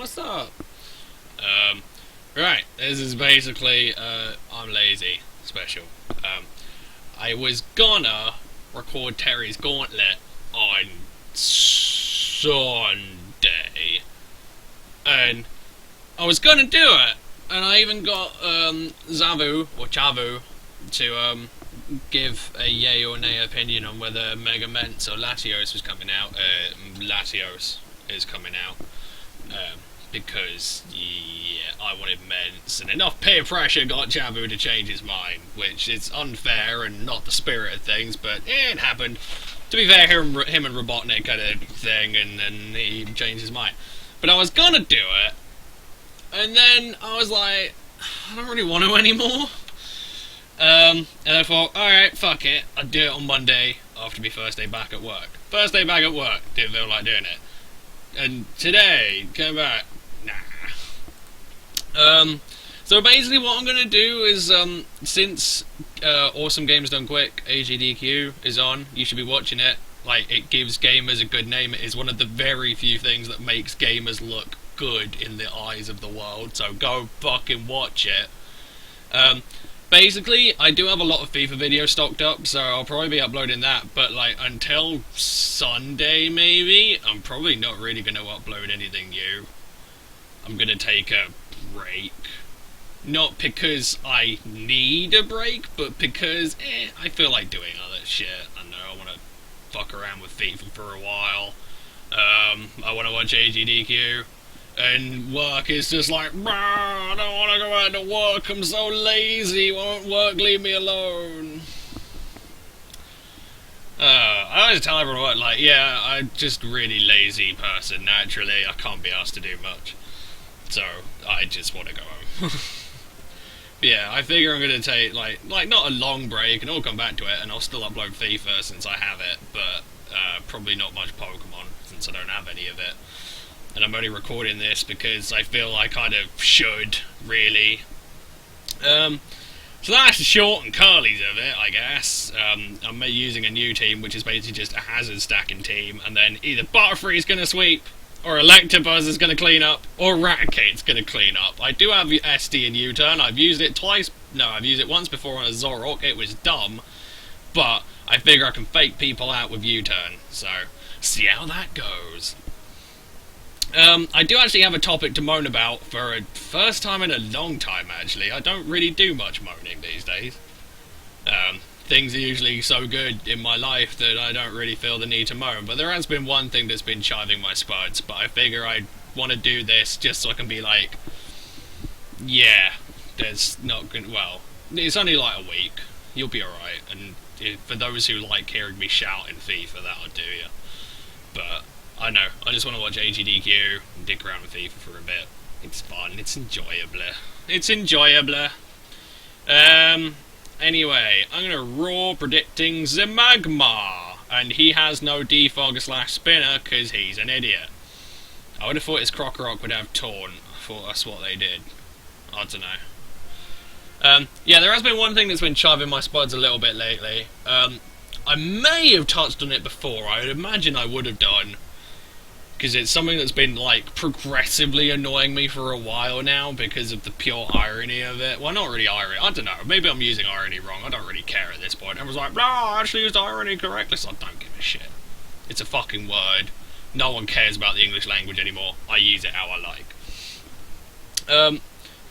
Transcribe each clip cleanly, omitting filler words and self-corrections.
what's up? Right, this is basically, I'm lazy special. I was gonna record Terry's Gauntlet on Sunday, and I was gonna do it, and I even got, Chavu, to, give a yay or nay opinion on whether Megamente or Latios was coming out. Latios is coming out. Because, yeah, I wanted Ments, and enough peer pressure got Chavu to change his mind, which is unfair and not the spirit of things, but it happened. To be fair, him and Robotnik had a thing, and then he changed his mind. But I was gonna do it, and then I was like, I don't really want to anymore. And I thought, alright, fuck it, I'll do it on Monday after my first day back at work. First day back at work, didn't feel like doing it. And today, came back, nah. So basically what I'm gonna do is, since Awesome Games Done Quick, AGDQ, is on, you should be watching it. Like, it gives gamers a good name. It is one of the very few things that makes gamers look good in the eyes of the world, so go fucking watch it. Basically, I do have a lot of FIFA videos stocked up, so I'll probably be uploading that, but like, until Sunday maybe, I'm probably not really going to upload anything new. I'm going to take a break. Not because I need a break, but because, I feel like doing other shit. I know, I want to fuck around with FIFA for a while. I want to watch AGDQ. And work is just like, I don't want to go out to work, I'm so lazy, won't work, leave me alone. I always tell everyone, like, yeah, I'm just a really lazy person, naturally, I can't be asked to do much. So, I just want to go home. Yeah, I figure I'm going to take, like, not a long break, and I'll come back to it, and I'll still upload FIFA since I have it, but probably not much Pokemon, since I don't have any of it. And I'm only recording this because I feel I kind of should, really. So that's the short and curlies of it, I guess. I'm using a new team, which is basically just a hazard stacking team, and then either Butterfree's going to sweep, or Electabuzz is going to clean up, or Raticate's going to clean up. I do have SD and U-turn. I've used it twice. No, I've used it once before on a Zorok. It was dumb, but I figure I can fake people out with U-turn. So, see how that goes. I do actually have a topic to moan about for a first time in a long time, actually. I don't really do much moaning these days. Things are usually so good in my life that I don't really feel the need to moan. But there has been one thing that's been chiving my spuds, but I figure I want to do this just so I can be like, yeah, there's not gonna, well, it's only like a week. You'll be alright. And for those who like hearing me shout in FIFA, that'll do you. But I know, I just want to watch AGDQ and dick around with FIFA for a bit. It's fun, it's enjoyable. It's enjoyable. Anyway, I'm going to raw predicting the Magma, and he has no defog/spinner because he's an idiot. I would have thought his Crocorock would have Taunt. I thought that's what they did. I don't know. Yeah, there has been one thing that's been chiving my spuds a little bit lately. I may have touched on it before, I would imagine I would have done. Because it's something that's been, like, progressively annoying me for a while now because of the pure irony of it. Well, not really irony, I don't know, maybe I'm using irony wrong, I don't really care at this point. I was like, no, I actually used irony correctly, so I don't give a shit. It's a fucking word. No one cares about the English language anymore. I use it how I like.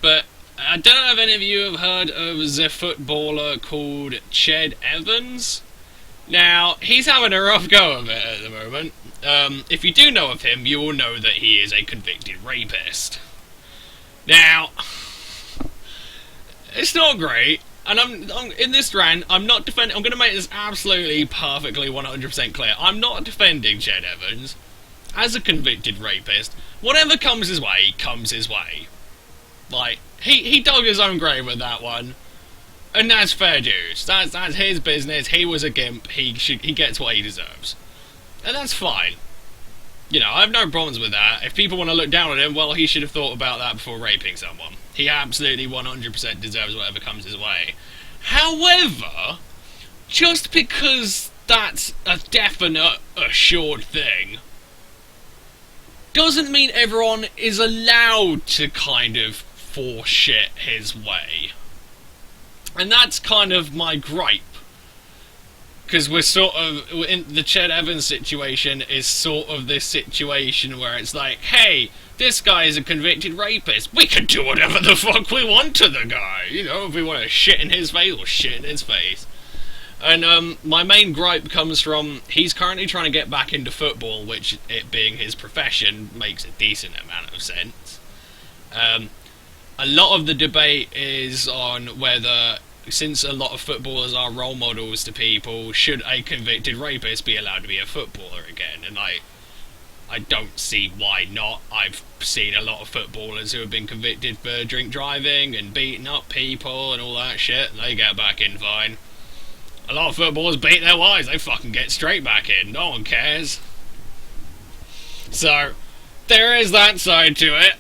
But I don't know if any of you have heard of the footballer called Ched Evans. Now, he's having a rough go of it at the moment. If you do know of him, you will know that he is a convicted rapist. Now, it's not great, and I'm in this rant, I'm not defending, I'm going to make this absolutely perfectly 100% clear. I'm not defending Ched Evans as a convicted rapist. Whatever comes his way, comes his way. Like, he dug his own grave with that one. And that's fair dues. That's his business. He was a gimp. He gets what he deserves. And that's fine. You know, I have no problems with that. If people want to look down on him, well, he should have thought about that before raping someone. He absolutely 100% deserves whatever comes his way. However, just because that's a definite, assured thing, doesn't mean everyone is allowed to kind of force shit his way. And that's kind of my gripe. Because we're sort of, in the Ched Evans situation is sort of this situation where it's like, hey, this guy is a convicted rapist. We can do whatever the fuck we want to the guy. You know, if we want to shit in his face, we'll shit in his face. And my main gripe comes from, he's currently trying to get back into football, which, it being his profession, makes a decent amount of sense. A lot of the debate is on whether, since a lot of footballers are role models to people, should a convicted rapist be allowed to be a footballer again? And I don't see why not. I've seen a lot of footballers who have been convicted for drink driving and beating up people and all that shit, and they get back in fine. A lot of footballers beat their wives, they fucking get straight back in, no one cares. So, there is that side to it.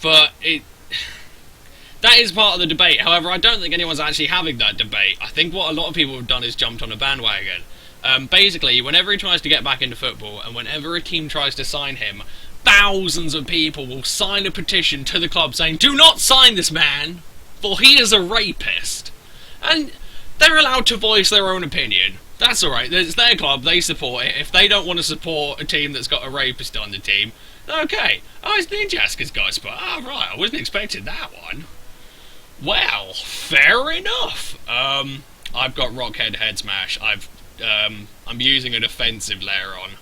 But that is part of the debate. However, I don't think anyone's actually having that debate. I think what a lot of people have done is jumped on a bandwagon. Basically, whenever he tries to get back into football, and whenever a team tries to sign him, thousands of people will sign a petition to the club saying, "Do not sign this man, for he is a rapist." And they're allowed to voice their own opinion. That's alright, it's their club, they support it. If they don't want to support a team that's got a rapist on the team, okay. Oh, it's Ninjaska's got a spot. Oh, right, I wasn't expecting that one. Well, fair enough. I've got Rockhead Head Smash. I'm using a defensive layer on.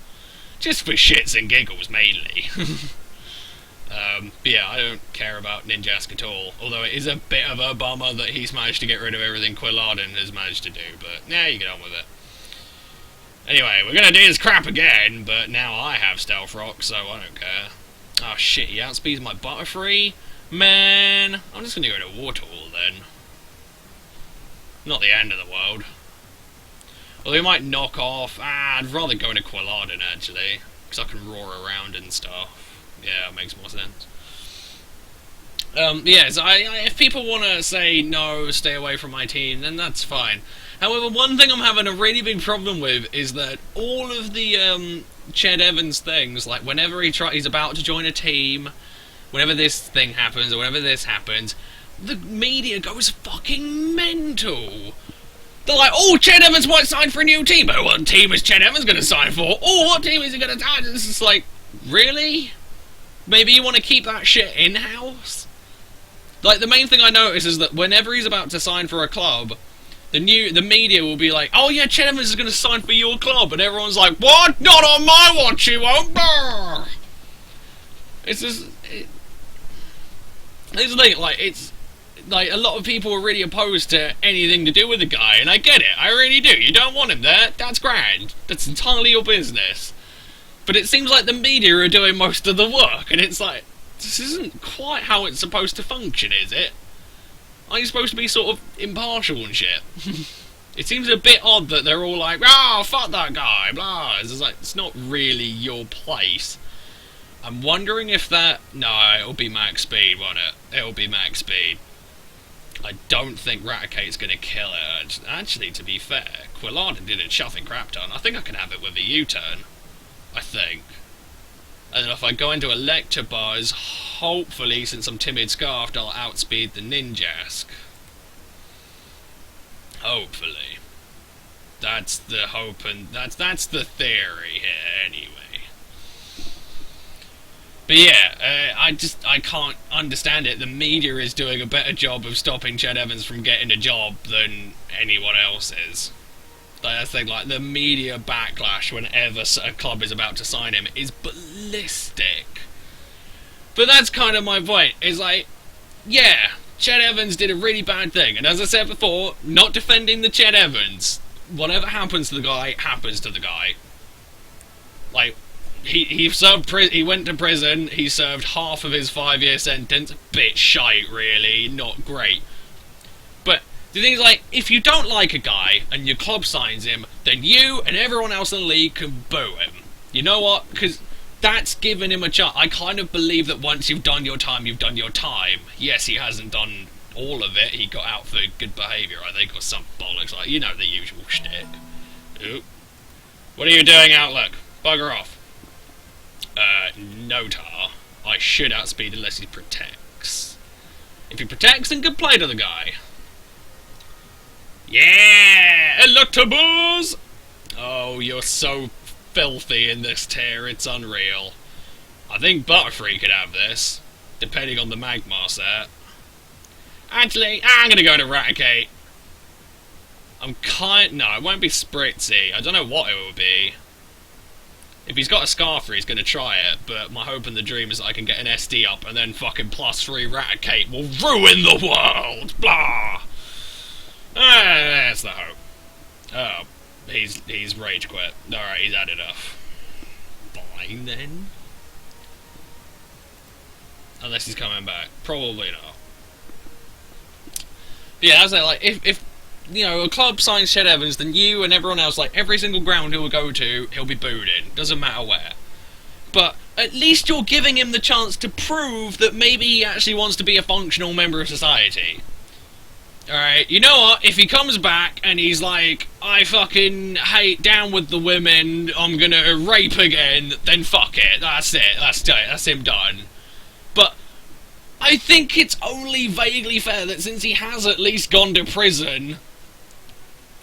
Just for shits and giggles, mainly. But yeah, I don't care about Ninjask at all. Although it is a bit of a bummer that he's managed to get rid of everything Quilladin has managed to do. But, yeah, you get on with it. Anyway, we're gonna do this crap again, but now I have Stealth Rock, so I don't care. Oh shit, he outspeeds my Butterfree? Man, I'm just gonna go to Wartortle then. Not the end of the world. Although he might knock off... I'd rather go into Quilladin, actually. Because I can roar around and stuff. Yeah, it makes more sense. Yeah, so if people want to say, no, stay away from my team, then that's fine. However, one thing I'm having a really big problem with is that all of the Ched Evans things, like whenever he's about to join a team, whenever this thing happens, or whenever this happens, the media goes fucking mental. They're like, oh, Ched Evans might sign for a new team. Oh, what team is Ched Evans going to sign for? Oh, what team is he going to sign? It's just like, really? Maybe you want to keep that shit in-house? Like, the main thing I notice is that whenever he's about to sign for a club, the media will be like, oh yeah, Ched Evans is going to sign for your club, and everyone's like, what? Not on my watch, he won't. Brr. It's just... It's like, a lot of people are really opposed to anything to do with the guy, and I get it, I really do. You don't want him there, that's grand. That's entirely your business. But it seems like the media are doing most of the work, and it's like, this isn't quite how it's supposed to function, is it? Are you supposed to be sort of impartial and shit? It seems a bit odd that they're all like, oh, fuck that guy, blah. It's like, it's not really your place. I'm wondering if that... No, it'll be max speed, won't it? It'll be max speed. I don't think Raticate's going to kill it. Actually, to be fair, Quilladin did a chuffing crap ton. I think I can have it with a U-turn. I think. And then if I go into Electabuzz, hopefully, since I'm Timid Scarfed, I'll outspeed the Ninjask. Hopefully. That's the hope, and that's the theory here, anyway. But yeah, I can't understand it. The media is doing a better job of stopping Ched Evans from getting a job than anyone else is. Like, I think, like, the media backlash whenever a club is about to sign him is ballistic. But that's kind of my point. It's like, yeah, Ched Evans did a really bad thing. And as I said before, not defending the Ched Evans. Whatever happens to the guy, happens to the guy. Like, he went to prison, he served half of his 5-year sentence. Bit shite, really, not great. But the thing is, like, if you don't like a guy and your club signs him, then you and everyone else in the league can boo him. You know what? Because that's giving him a chance. I kind of believe that once you've done your time, you've done your time. Yes, he hasn't done all of it. He got out for good behaviour, I think, or some bollocks. Like, you know, the usual shtick. Ooh. What are you doing, Outlook? Bugger off. No tar. I should outspeed unless he protects. If he protects, then good play to the guy. Yeah! Electabuzz! Oh, you're so filthy in this tier, it's unreal. I think Butterfree could have this, depending on the Magmar set. Actually, I'm gonna go to Raticate. No, it won't be Spritzy. I don't know what it will be. If he's got a Scarfree, he's going to try it, but my hope and the dream is that I can get an SD up and then fucking +3 Raticate will ruin the world! Blah! That's the hope. Oh, he's rage quit. Alright, he's had enough. Fine then. Unless he's coming back. Probably not. Yeah, I was like, if you know, a club signs Shed Evans, then you and everyone else, like, every single ground he'll go to, he'll be booed in. Doesn't matter where. But at least you're giving him the chance to prove that maybe he actually wants to be a functional member of society. Alright, you know what? If he comes back and he's like, I fucking hate down with the women, I'm gonna rape again, then fuck it. That's it. That's him done. But I think it's only vaguely fair that since he has at least gone to prison,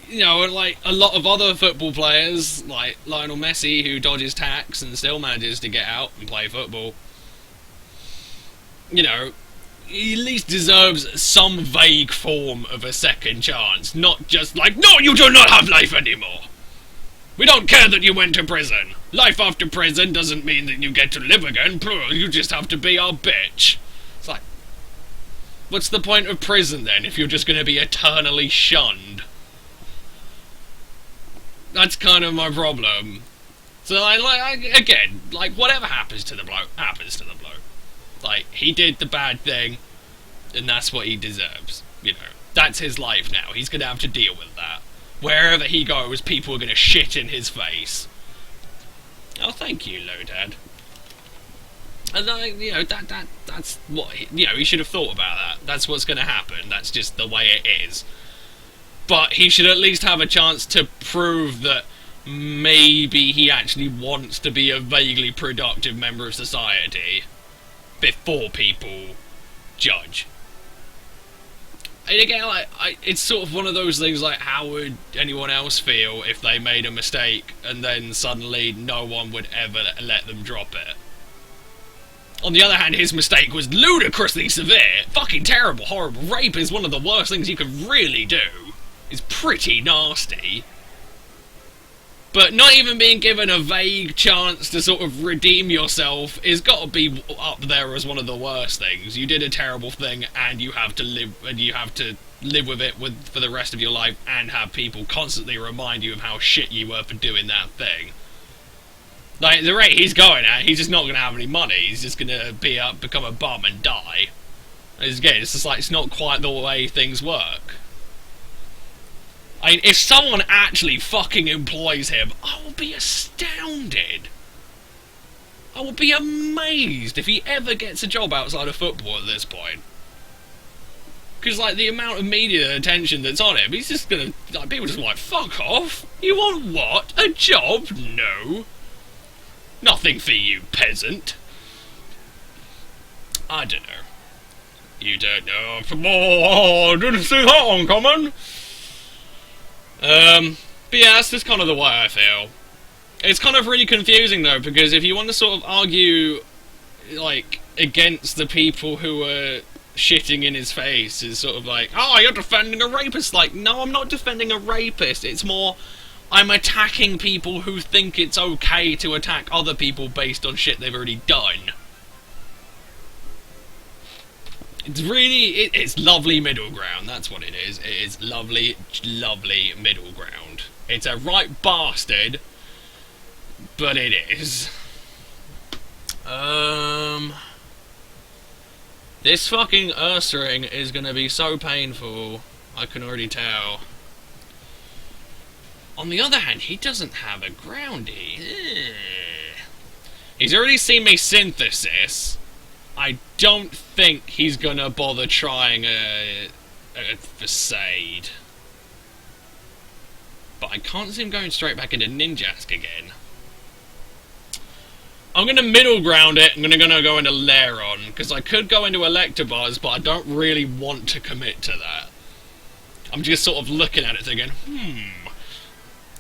you know, like a lot of other football players, like Lionel Messi, who dodges tax and still manages to get out and play football, you know, he at least deserves some vague form of a second chance, not just like, no, you do not have life anymore. We don't care that you went to prison. Life after prison doesn't mean that you get to live again. You just have to be our bitch. It's like, what's the point of prison then if you're just going to be eternally shunned? That's kind of my problem. So, again, like, whatever happens to the bloke, happens to the bloke. Like, he did the bad thing, and that's what he deserves. You know, that's his life now. He's going to have to deal with that. Wherever he goes, people are going to shit in his face. Oh, thank you, Lodad. And, you know, that's what, you know, he should have thought about that. That's what's going to happen. That's just the way it is. But he should at least have a chance to prove that maybe he actually wants to be a vaguely productive member of society before people judge. And again, like, it's sort of one of those things like, how would anyone else feel if they made a mistake and then suddenly no one would ever let them drop it? On the other hand, his mistake was ludicrously severe. Fucking terrible, horrible. Rape is one of the worst things you could really do. It's pretty nasty. But not even being given a vague chance to sort of redeem yourself is got to be up there as one of the worst things. You did a terrible thing, and you have to live with it for the rest of your life, and have people constantly remind you of how shit you were for doing that thing. Like, the rate he's going at, he's just not going to have any money. He's just going to become a bum and die. Again, it's just like, it's not quite the way things work. I mean, if someone actually fucking employs him, I will be astounded. I will be amazed if he ever gets a job outside of football at this point. Because, like, the amount of media attention that's on him, he's just gonna, like, people just like, fuck off. You want what? A job? No. Nothing for you, peasant. I don't know. You don't know. Oh, didn't see that one coming. But yeah, that's just kind of the way I feel. It's kind of really confusing though, because if you want to sort of argue, like, against the people who are shitting in his face, is sort of like, oh, you're defending a rapist. Like, no, I'm not defending a rapist. It's more, I'm attacking people who think it's okay to attack other people based on shit they've already done. It's really, it's lovely middle ground, that's what it is. It is lovely, lovely middle ground. It's a right bastard, but it is. This fucking Ursaring is gonna be so painful, I can already tell. On the other hand, he doesn't have a groundy. He's already seen me Synthesis. I don't think he's gonna bother trying a Facade. But I can't see him going straight back into Ninjask again. I'm going to middle ground it. I'm going to go into Lairon, because I could go into Electabuzz, but I don't really want to commit to that. I'm just sort of looking at it thinking,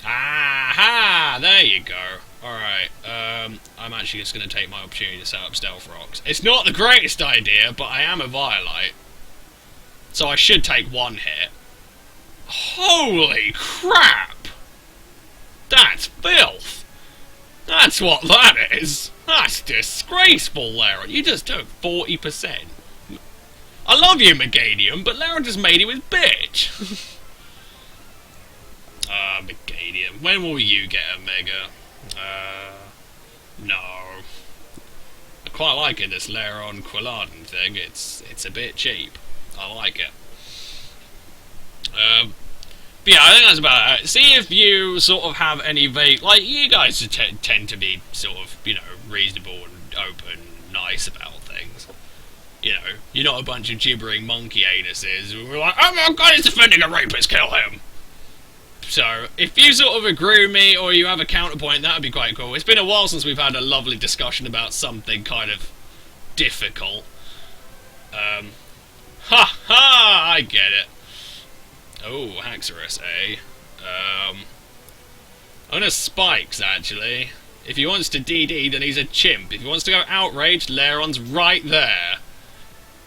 aha, there you go. Alright, I'm actually just going to take my opportunity to set up Stealth Rocks. It's not the greatest idea, but I am a Violite. So I should take one hit. Holy crap! That's filth! That's what that is! That's disgraceful, Lara. You just took 40%. I love you, Meganium, but Lara just made him his bitch. Meganium. When will you get a Mega? No. I quite like it, this Lairon Quilladin thing. It's a bit cheap. I like it. But yeah, I think that's about it. See if you sort of have any vague... Like, you guys tend to be sort of, you know, reasonable and open, nice about things. You know, you're not a bunch of gibbering monkey anuses who are like, oh my god, he's defending a rapist, kill him! So, if you sort of agree with me, or you have a counterpoint, that would be quite cool. It's been a while since we've had a lovely discussion about something kind of difficult. Ha ha! I get it. Oh, Haxorus, eh? I'm gonna Spikes, actually. If he wants to DD, then he's a chimp. If he wants to go Outrage, Lairon's right there.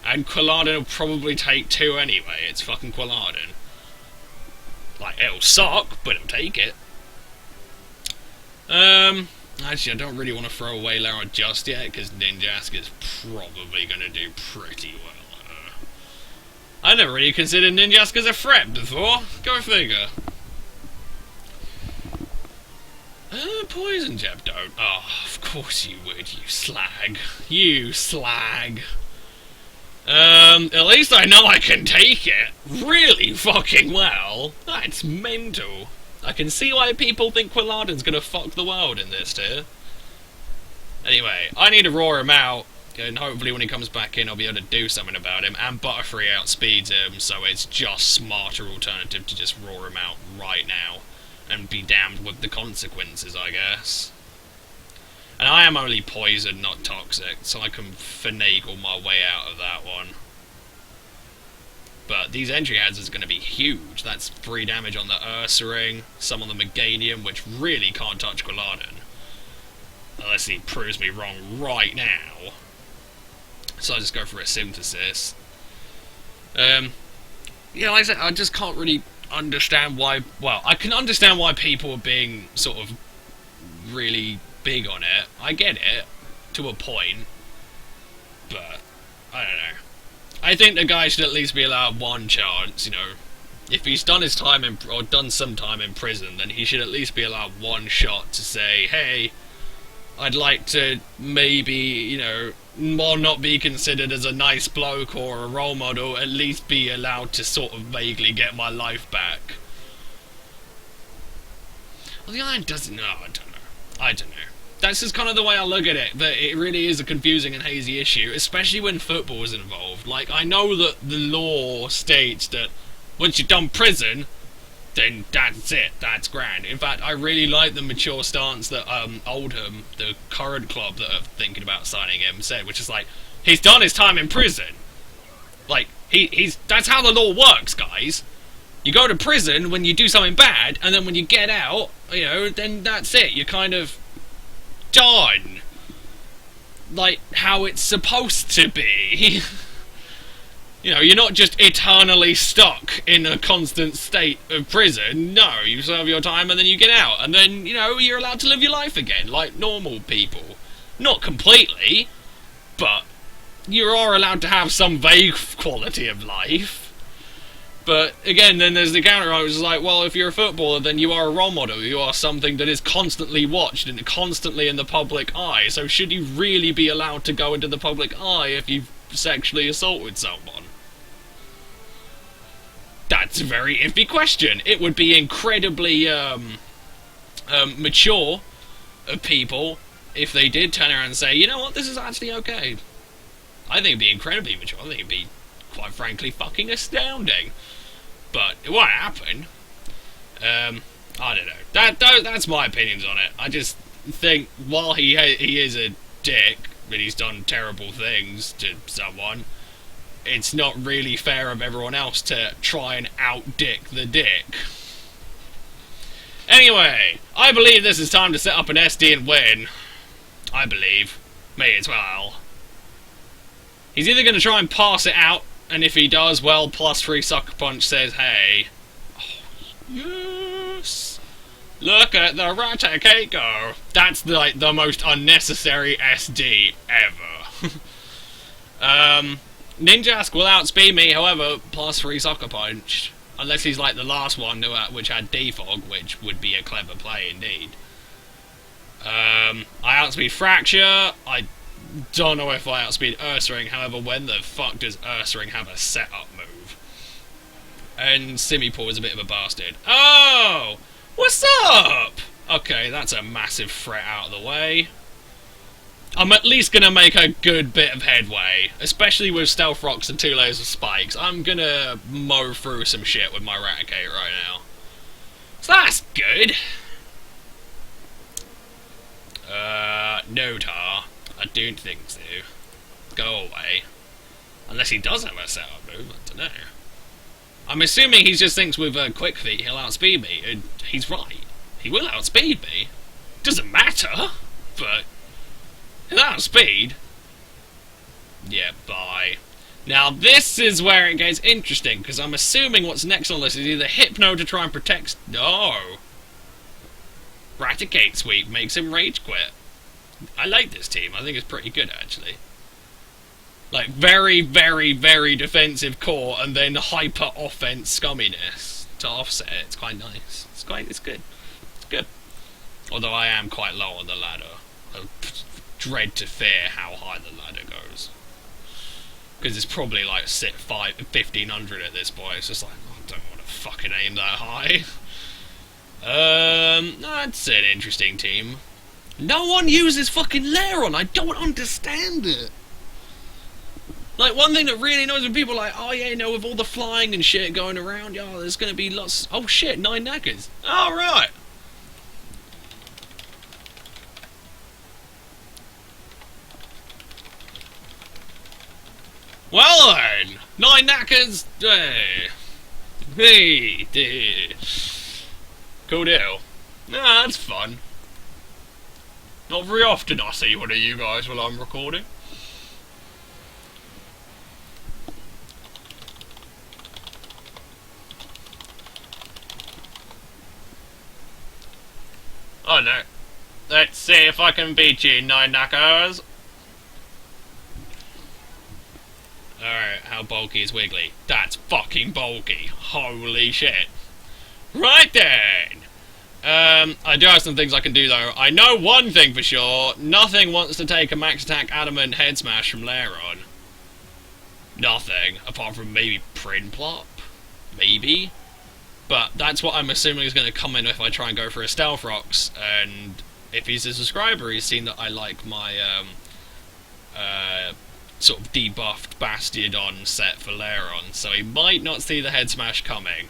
And Quilladin will probably take 2 anyway. It's fucking Quilladin. Like, it'll suck, but it'll take it. Actually, I don't really want to throw away Lairon just yet, because Ninjaska's probably going to do pretty well. I never really considered Ninjaska as a threat before. Go figure. Poison Jab don't. Oh, of course you would, you slag. You slag. At least I know I can take it really fucking well. That's mental. I can see why people think Quilladin's gonna fuck the world in this tier. Anyway, I need to roar him out, and hopefully when he comes back in I'll be able to do something about him, and Butterfree outspeeds him, so it's just smarter alternative to just roar him out right now, and be damned with the consequences, I guess. And I am only poison, not toxic, so I can finagle my way out of that one. But these entry hazards are going to be huge. That's 3 damage on the Ursaring, some on the Meganium, which really can't touch Quilladin. Unless he proves me wrong right now. So I just go for a Synthesis. Yeah, like I said, I just can't really understand why... Well, I can understand why people are being sort of really big on it. I get it, to a point. But, I don't know. I think the guy should at least be allowed one chance, you know. If he's done his time in, or done some time in prison, then he should at least be allowed one shot to say, hey, I'd like to maybe, you know, while not be considered as a nice bloke or a role model, at least be allowed to sort of vaguely get my life back. Well, the iron doesn't know, I don't know. That's just kind of the way I look at it, that it really is a confusing and hazy issue, especially when football is involved. Like, I know that the law states that once you've done prison, then that's it, that's grand. In fact, I really like the mature stance that Oldham, the current club that are thinking about signing him, said, which is like, he's done his time in prison. Like, he's that's how the law works, guys. You go to prison when you do something bad, and then when you get out, you know, then that's it, you're kind of done. Like, how it's supposed to be. You know, you're not just eternally stuck in a constant state of prison. No, you serve your time and then you get out. And then, you know, you're allowed to live your life again, like normal people. Not completely, but you are allowed to have some vague quality of life. But, again, then there's the counter, which is like, well, if you're a footballer, then you are a role model. You are something that is constantly watched and constantly in the public eye. So should you really be allowed to go into the public eye if you've sexually assaulted someone? That's a very iffy question. It would be incredibly mature of people if they did turn around and say, you know what, this is actually okay. I think it'd be incredibly mature. I think it'd be, quite frankly, fucking astounding. But it won't happen. I don't know. That's my opinions on it. I just think while he is a dick, but he's done terrible things to someone, it's not really fair of everyone else to try and out-dick the dick. Anyway, I believe this is time to set up an SD and win. I believe. May as well. He's either going to try and pass it out, and if he does, well, +3 Sucker Punch says, hey. Oh, yes! Look at the Raticate go! That's like the most unnecessary SD ever. Ninjask will outspeed me, however, +3 Sucker Punch. Unless he's like the last one which had Defog, which would be a clever play indeed. I outspeed Fracture. I don't know if I outspeed Ursaring, however, when the fuck does Ursaring have a setup move? And Simipour is a bit of a bastard. Oh! What's up? Okay, that's a massive threat out of the way. I'm at least going to make a good bit of headway, especially with Stealth Rocks and 2 layers of spikes. I'm going to mow through some shit with my Raticate right now. So that's good. No, Tar. I don't think so. Go away. Unless he does have a setup move, I don't know. I'm assuming he just thinks with Quick Feet he'll outspeed me, and he's right. He will outspeed me. Doesn't matter, but he'll outspeed. Yeah, bye. Now this is where it gets interesting, because I'm assuming what's next on this is either Hypno to try and protect... No! Raticate Sweep makes him Rage Quit. I like this team. I think it's pretty good, actually. Like, very, very, very defensive core, and then hyper offense scumminess to offset it. It's quite nice. It's good. It's good. Although I am quite low on the ladder. I dread to fear how high the ladder goes. Because it's probably like 1500 at this point. It's just like, oh, I don't want to fucking aim that high. That's an interesting team. No one uses fucking Lairon. I don't understand it. Like, one thing that really annoys when people are like, oh yeah, you know, with all the flying and shit going around, yeah, there's going to be lots... Oh shit, 9 knackers. Alright. Well then, 9 knackers. Hey. Cool deal. Nah, that's fun. Not very often I see one of you guys while I'm recording. Oh no. Let's see if I can beat you, 9 knackers. Alright, how bulky is Wiggly? That's fucking bulky. Holy shit. Right then. I do have some things I can do though. I know one thing for sure. Nothing wants to take a max attack adamant head smash from Lairon. Nothing. Apart from maybe Prinplop. Maybe. But that's what I'm assuming is going to come in if I try and go for a Stealth Rocks. And if he's a subscriber, he's seen that I like my sort of debuffed Bastiodon set for Lairon. So he might not see the head smash coming.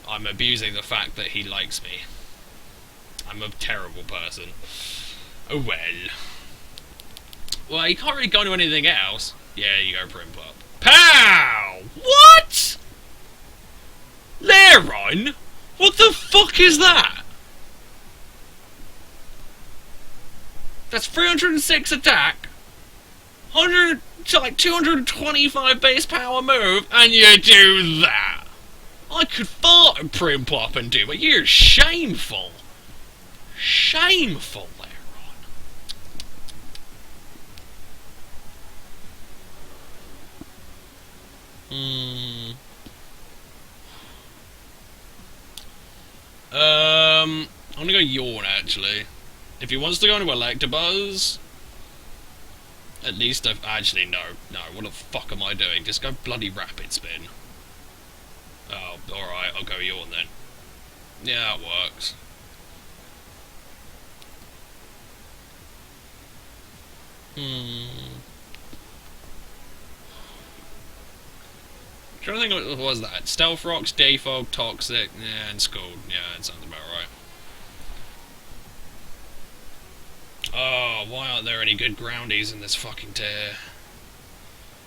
I'm abusing the fact that he likes me. I'm a terrible person. Oh well. Well, you can't really go into anything else. Yeah, you go Prinplop. Pow! What? Lairon? What the fuck is that? That's 306 attack, 225 base power move, and you do that. I could fart and Prinplop and do, but you're shameful. Shameful, Lairon. I'm gonna go Yawn, actually. If he wants to go into Electabuzz, at least I've... Actually, no. What the fuck am I doing? Just go bloody Rapid Spin. Oh, alright, I'll go Yawn then. Yeah, that works. Trying to think what was that? Stealth Rocks, Defog, Toxic, yeah, and Scald. Yeah, that sounds about right. Oh, Oh, why aren't there any good groundies in this fucking tier?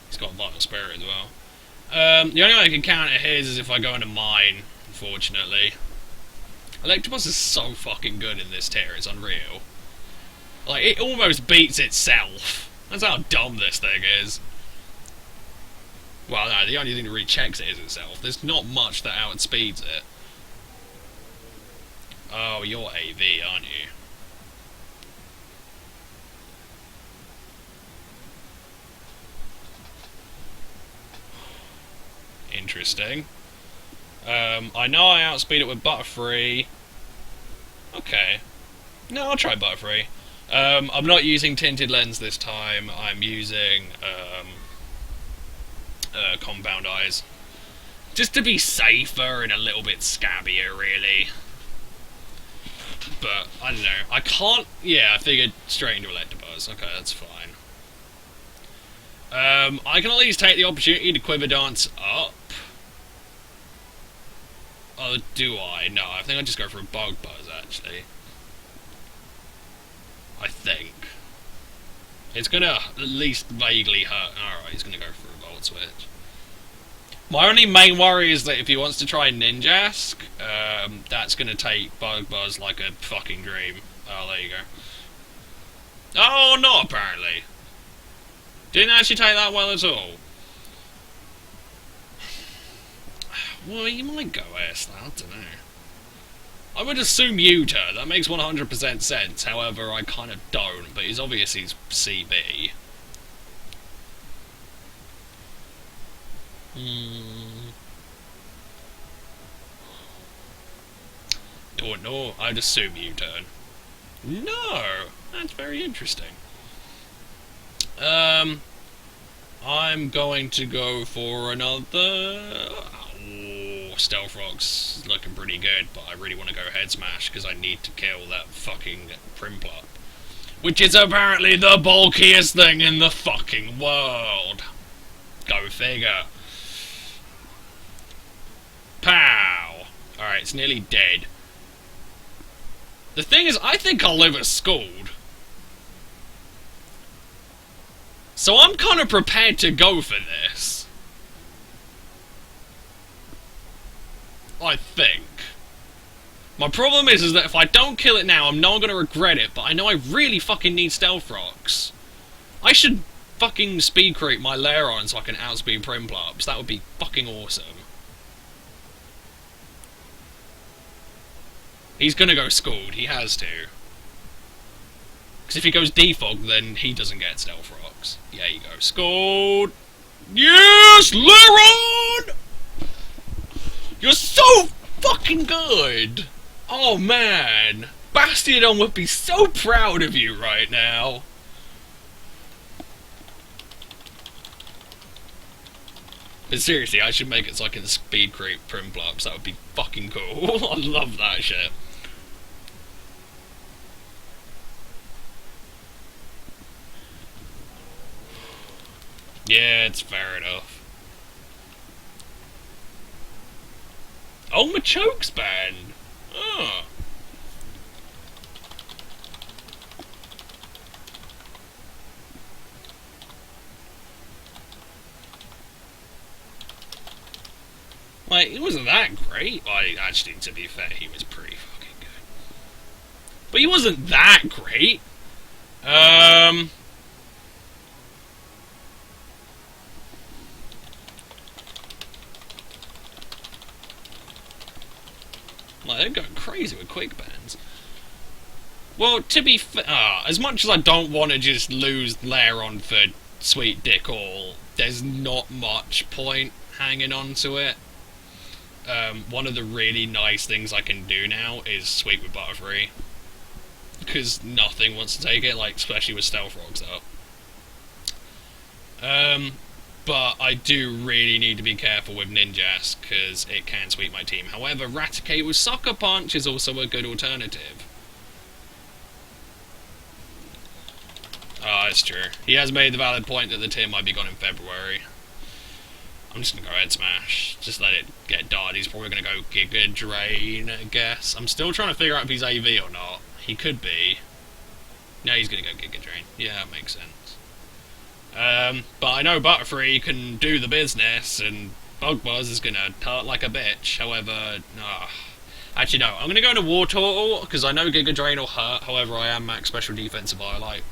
He's got Vital Spirit as well. The only way I can counter his is if I go into mine, unfortunately. Electabuzz is so fucking good in this tier, it's unreal. Like, it almost beats itself. That's how dumb this thing is. Well, no, the only thing that really checks it is itself. There's not much that outspeeds it. Oh, you're AV, aren't you? Interesting. I know I outspeed it with Butterfree. Okay. No, I'll try Butterfree. I'm not using Tinted Lens this time. I'm using Compound Eyes. Just to be safer and a little bit scabbier, really. But, I don't know. I can't... Yeah, I figured straight into Electabuzz. Okay, that's fine. I can at least take the opportunity to Quiver Dance up. Oh, do I? No, I think I just go for a Bug Buzz, actually. I think. It's gonna at least vaguely hurt. Alright, he's gonna go for a Volt Switch. My only main worry is that if he wants to try Ninjask, that's gonna take Bug Buzz like a fucking dream. Oh, there you go. Oh, not apparently. Didn't actually take that well at all. Well, you might go S, I don't know. I would assume U-turn, that makes 100% sense, however I kind of don't, but he's obviously CB. Don't know, I'd assume U-turn. No! That's very interesting. I'm going to go for another... Stealth Rock's looking pretty good, but I really want to go Head Smash because I need to kill that fucking Prinplup. Which is apparently the bulkiest thing in the fucking world. Go figure. Pow! Alright, it's nearly dead. The thing is, I think I'll live a Scald. So I'm kind of prepared to go for this. I think. My problem is that if I don't kill it now, I'm not going to regret it, but I know I really fucking need Stealth Rocks. I should fucking speed creep my Lairon so I can outspeed Primplups. That would be fucking awesome. He's going to go Scald. He has to. Because if he goes Defog, then he doesn't get Stealth Rocks. Yeah, you go. Scald! Yes! Lairon! You're so fucking good! Oh man! Bastiodon would be so proud of you right now! But seriously, I should make it so I can speed creep Primplups. That would be fucking cool. I love that shit. Yeah, it's fair enough. Oh, Machoke's banned! Oh. Like, it wasn't that great. Well, actually, to be fair, he was pretty fucking good. But he wasn't that great. Like, they're going crazy with quick bans. Well, to be fair, as much as I don't want to just lose Lairon for Sweet Dick All, there's not much point hanging on to it. One of the really nice things I can do now is Sweep with Butterfree. Because nothing wants to take it, like, especially with Stealth Rocks up. But I do really need to be careful with Ninjask, because it can sweep my team. However, Raticate with Sucker Punch is also a good alternative. Oh, that's true. He has made the valid point that the tier might be gone in February. I'm just gonna go Head Smash. Just let it get done. He's probably gonna go Giga Drain, I guess. I'm still trying to figure out if he's AV or not. He could be. No, he's gonna go Giga Drain. Yeah, that makes sense. But I know Butterfree can do the business, and Bug Buzz is gonna hurt like a bitch. However, actually no, I'm gonna go into War Turtle, because I know Giga Drain will hurt, however I am max special defense of Violite.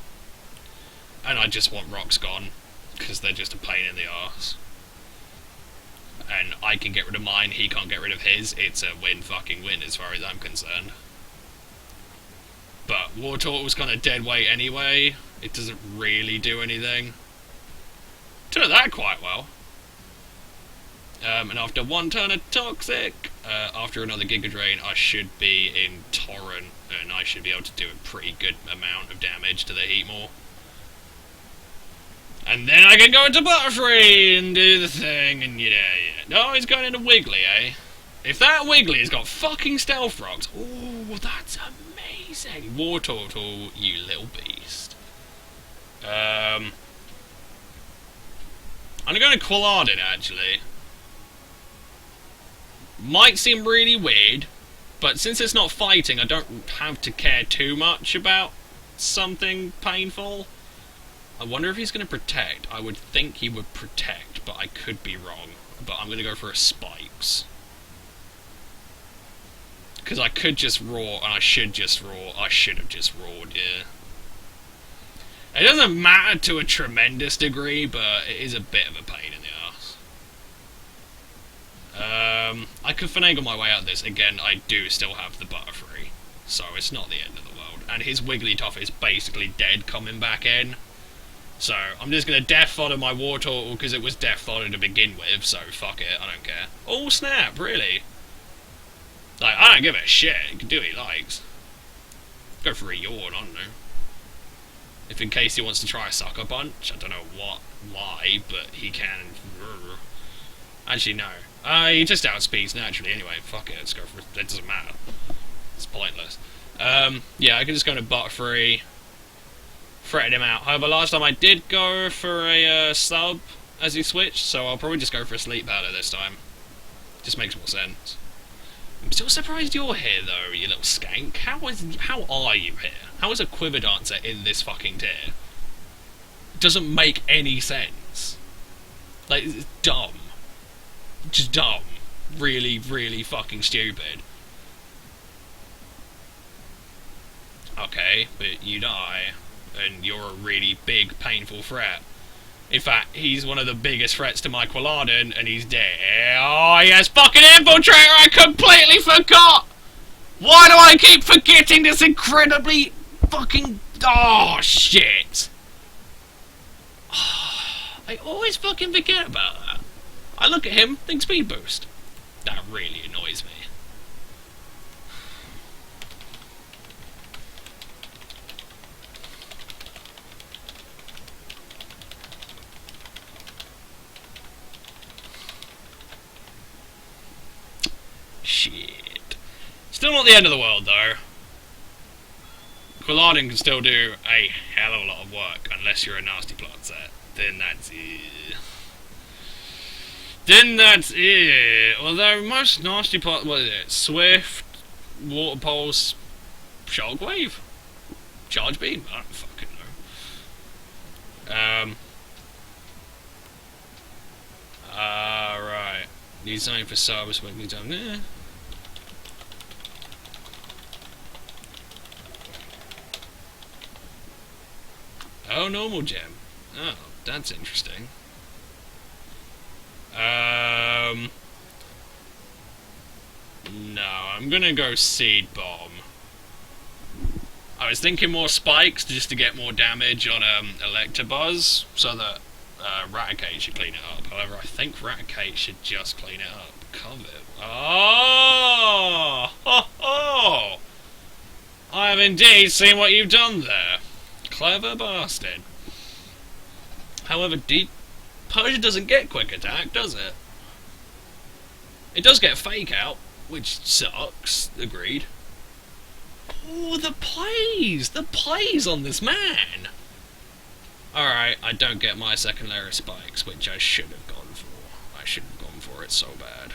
And I just want Rocks gone, because they're just a pain in the arse. And I can get rid of mine, he can't get rid of his. It's a fucking win as far as I'm concerned. But War Turtle's kind of dead weight anyway. It doesn't really do anything. Took that quite well. And after one turn of Toxic, after another Giga Drain, I should be in Torrent, and I should be able to do a pretty good amount of damage to the Heatmore. And then I can go into Butterfree and do the thing, and yeah. No, he's going into Wiggly, eh? If that Wiggly has got fucking Stealth Rocks, oh, that's amazing. War Turtle, you little beast. I'm gonna go to Quilladin, actually. Might seem really weird, but since it's not fighting, I don't have to care too much about something painful. I wonder if he's going to protect. I would think he would protect, but I could be wrong. But I'm going to go for a Spikes. Because I could just roar, and I should just roar. I should have just roared, yeah. It doesn't matter to a tremendous degree, but it is a bit of a pain in the ass. I could finagle my way out of this. Again, I do still have the Butterfree, so it's not the end of the world. And his Wigglytuff is basically dead coming back in. So, I'm just going to Death Fodder my War Turtle because it was Death Fodder to begin with, so fuck it, I don't care. Oh snap, really? Like, I don't give a shit, he can do what he likes. Go for a Yawn, I don't know. If in case he wants to try a Sucker Punch, I don't know why, but he can. Actually, no. He just outspeeds naturally anyway, fuck it, let's go for it, it doesn't matter. It's pointless. Yeah, I can just go to Butterfree. Fretted him out. However, last time I did go for a sub as he switched, so I'll probably just go for a Sleep Powder this time. Just makes more sense. I'm still surprised you're here, though, you little skank. How are you here? How is a Quiver Dancer in this fucking tier? It doesn't make any sense. Like, it's dumb. Just dumb. Really, really fucking stupid. Okay, but you die. And you're a really big, painful threat. In fact, he's one of the biggest threats to my Quilladin, and he's dead. Oh, he has fucking Infiltrator! I completely forgot! Why do I keep forgetting this incredibly fucking... Oh, shit! I always fucking forget about that. I look at him, think Speed Boost. That really annoys me. Shit. Still not the end of the world, though. Quilladin can still do a hell of a lot of work, unless you're a Nasty Plot set. Then that's it. Then that's it. Although most Nasty Plot, what is it? Swift, Water Pulse, Shockwave? Charge Beam? I don't fucking know. Right. Need something for service when we done there. Oh, normal gem. Oh, that's interesting. No, I'm gonna go Seed Bomb. I was thinking more spikes just to get more damage on Electabuzz, so that Raticate should clean it up. However, I think Raticate should just clean it up. Covet. Oh! Ho ho! I have indeed seen what you've done there. Clever bastard. However, Persia doesn't get Quick Attack, does it? It does get Fake Out, which sucks. Agreed. Oh, the plays! The plays on this man! Alright, I don't get my second layer of spikes, which I should have gone for. I should have gone for it so bad.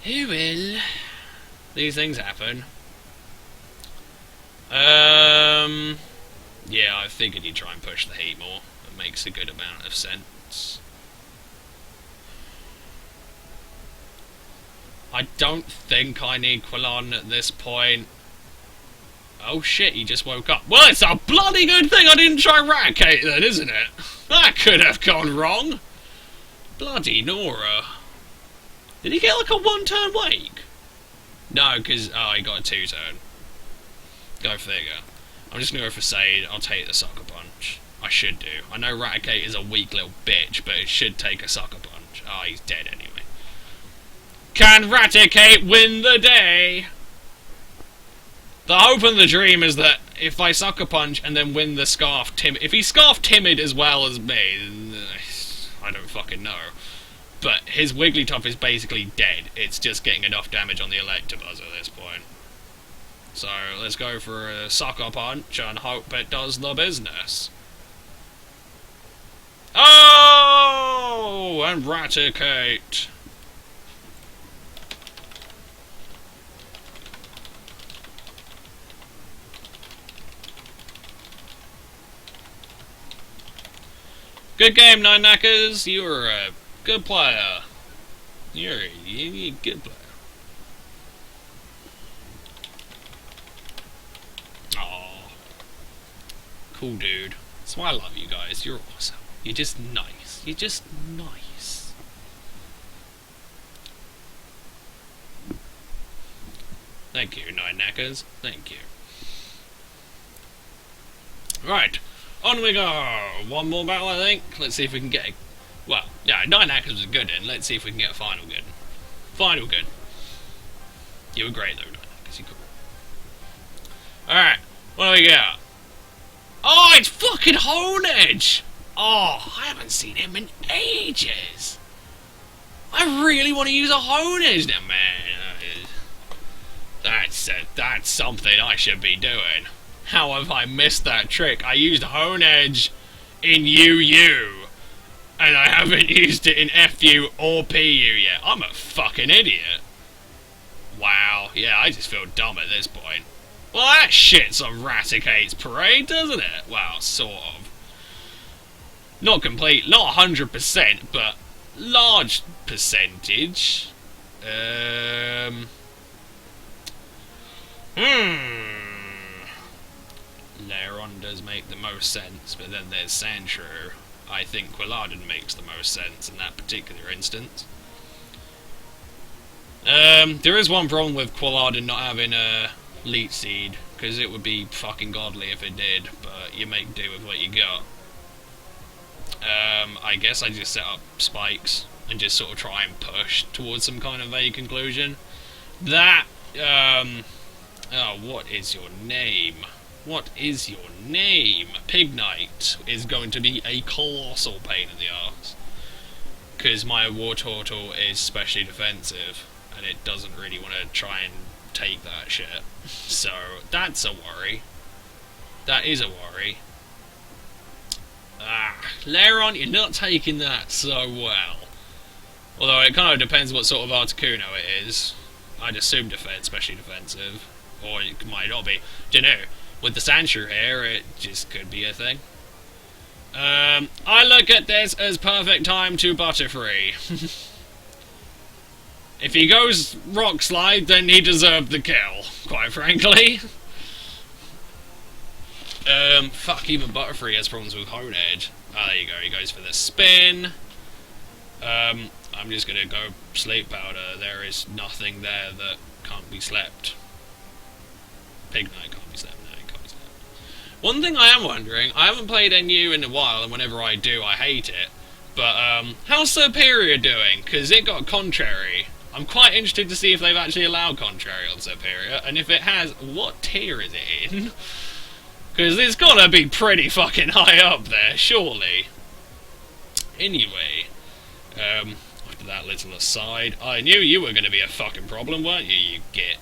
Oh well. These things happen. figured you'd try and push the heat more. It makes a good amount of sense. I don't think I need Quilladin at this point. Oh shit, he just woke up. Well, it's a bloody good thing I didn't try Raticate then, isn't it? That could have gone wrong. Bloody Nora. Did he get like a one-turn wake? No, because, oh, he got a two-turn. Go figure. I'm just going to go for Sade. I'll take the Sucker Punch. I should do. I know Raticate is a weak little bitch, but it should take a Sucker Punch. Oh, he's dead anyway. Can Raticate win the day? The hope and the dream is that if I Sucker Punch and then win the Scarf Timid... If he Scarf Timid as well as me, then I don't fucking know. But his Wigglytuff is basically dead. It's just getting enough damage on the Electabuzz at this point. So let's go for a Sucker Punch and hope it does the business. Oh! And Raticate. Good game, Nine Knackers. You're a good player. You're a good player. Aww. Cool dude. That's why I love you guys. You're awesome. You're just nice. You're just nice. Thank you, Nine Knackers. Thank you. Right. On we go! One more battle, I think. Let's see if we can get a... Well, yeah, 9 Knackers was a good one. Let's see if we can get a final good. Final good. You were great, though, 9 Knackers. You're cool. Alright, what do we got? Oh, it's fucking Honedge! Oh, I haven't seen him in ages. I really want to use a Honedge now, man. That's something I should be doing. How have I missed that trick? I used Honedge in UU, and I haven't used it in FU or PU yet. I'm a fucking idiot. Wow, yeah, I just feel dumb at this point. Well, that shit's on Raticate's parade, doesn't it? Well, sort of. Not complete, not 100%, but large percentage. Lairon does make the most sense, but then there's Sandshrew. I think Quilladin makes the most sense in that particular instance. There is one problem with Quilladin not having a Leech Seed, because it would be fucking godly if it did, but you make do with what you got. I guess I just set up spikes and just sort of try and push towards some kind of vague conclusion. That, oh, what is your name? What is your name? Pignite is going to be a colossal pain in the arse. Because my Wartortle is specially defensive, and it doesn't really want to try and take that shit. So, that's a worry. That is a worry. Lairon, you're not taking that so well. Although it kind of depends what sort of Articuno it is. I'd assume especially defensive. Or it might not be. Dunno. With the Sandshrew here, it just could be a thing. I look at this as perfect time to Butterfree. If he goes Rock Slide, then he deserved the kill, quite frankly. Fuck, even Butterfree has problems with Honedge. Ah, there you go, he goes for the spin. I'm just gonna go Sleep Powder. There is nothing there that can't be slept. Pignite can't be slept. One thing I am wondering, I haven't played NU in a while, and whenever I do, I hate it. But, how's Superior doing? Because it got Contrary. I'm quite interested to see if they've actually allowed Contrary on Superior, and if it has, what tier is it in? Because it's gotta be pretty fucking high up there, surely. Anyway, after that little aside, I knew you were gonna be a fucking problem, weren't you, you git?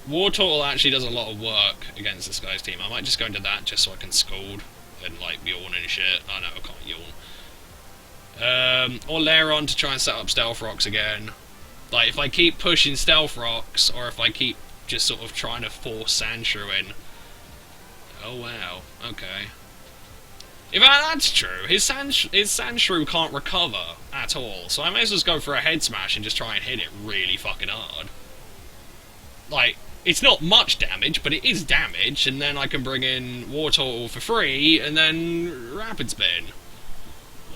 Wartortle actually does a lot of work against this guy's team. I might just go into that just so I can scold and like yawn and shit. Oh no, I can't yawn. Or Lairon to try and set up Stealth Rocks again. Like if I keep pushing Stealth Rocks, or if I keep just sort of trying to force Sandshrew in. Oh wow, okay. If that's true, his Sandshrew can't recover at all, so I may as well just go for a head smash and just try and hit it really fucking hard. Like, it's not much damage, but it is damage, and then I can bring in War Turtle for free, and then Rapid Spin.